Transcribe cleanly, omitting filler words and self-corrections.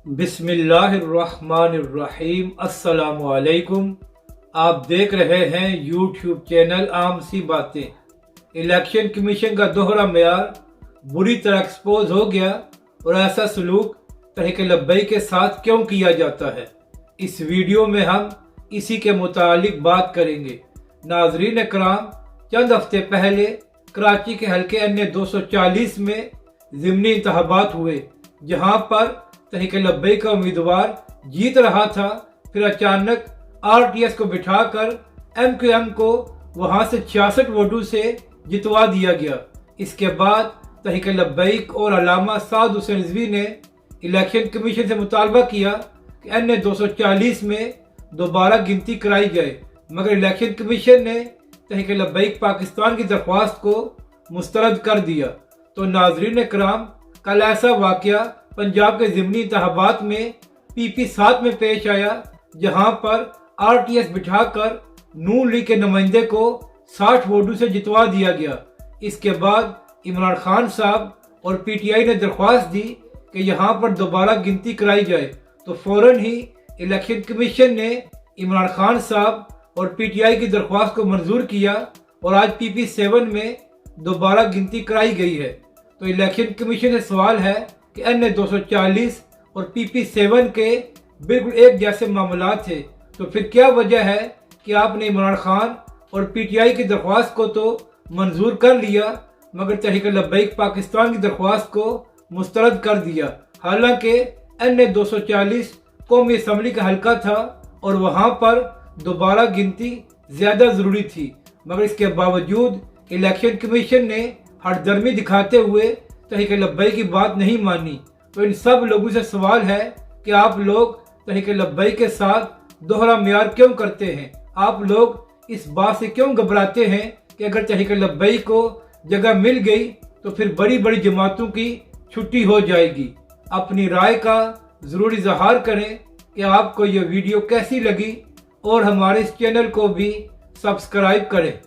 बिस्मिल्लाहिर्रहमानिर्रहीम। अस्सलाम वालेकुम। आप देख रहे हैं यूट्यूब चैनल आम सी बातें। इलेक्शन कमीशन का दोहरा मेयार बुरी तरह एक्सपोज हो गया और ऐसा सलूक तहरीक लब्बई के साथ क्यों किया जाता है, इस वीडियो में हम इसी के मुतालिक बात करेंगे। नाजरीन कराम, चंद हफ्ते पहले कराची के हल्के अन्य 240 में ज़िमनी इंतखाबात हुए, जहां पर तहरीक लब्बई का उम्मीदवार जीत रहा था। फिर अचानक RTS को बिठाकर MQM को वहां से 66 वोटों से जितवा दिया गया। इसके बाद तहरीक लब्बई और अल्लामा साद हुसैन रिजवी ने इलेक्शन कमीशन से मुतालबा किया कि अन्य 240 में दोबारा गिनती कराई जाए, मगर इलेक्शन कमीशन ने तहरीक लब्बई पाकिस्तान की दरख्वास्त को मुस्तरद कर दिया। तो नाजरीन कराम, कल ऐसा वाकया पंजाब के ज़िमनी इंतखाबात में PP 7 में पेश आया, जहां पर RTS बिठाकर नून लीग के नुमाइंदे को 60 वोटों से जितवा दिया गया। इसके बाद इमरान खान साहब और PTI ने दरख्वास्त दी कि यहां पर दोबारा गिनती कराई जाए, तो फौरन ही इलेक्शन कमीशन ने इमरान खान साहब और PTI की दरख्वास्त को मंजूर किया और आज PP 7 में दोबारा गिनती कराई गई है। तो इलेक्शन कमीशन से सवाल है कि अन्य 240 और PP 7 के बिल्कुल एक जैसे मामला थे, तो फिर क्या वजह है कि आपने इमरान खान और PTI की दरख्वास्त को तो मंजूर कर लिया, मगर तहरीक लब्बई पाकिस्तान की दरख्वास्त को मुस्तरद कर दिया। हालांकि अन्य 240 कौमी असम्बली का हल्का था और वहां पर दोबारा गिनती ज्यादा जरूरी थी, मगर इसके बावजूद इलेक्शन कमीशन ने हठधर्मी दिखाते हुए तहरीक लब्बई की बात नहीं मानी। तो इन सब लोगों से सवाल है कि आप लोग तहरीक लब्बई के साथ दोहरा मेयार क्यों करते हैं? आप लोग इस बात से क्यों घबराते हैं कि अगर तहरीक लब्बई को जगह मिल गई तो फिर बड़ी बड़ी जमातों की छुट्टी हो जाएगी? अपनी राय का ज़रूर इजहार करें कि आपको यह वीडियो कैसी लगी और हमारे इस चैनल को भी सब्सक्राइब करें।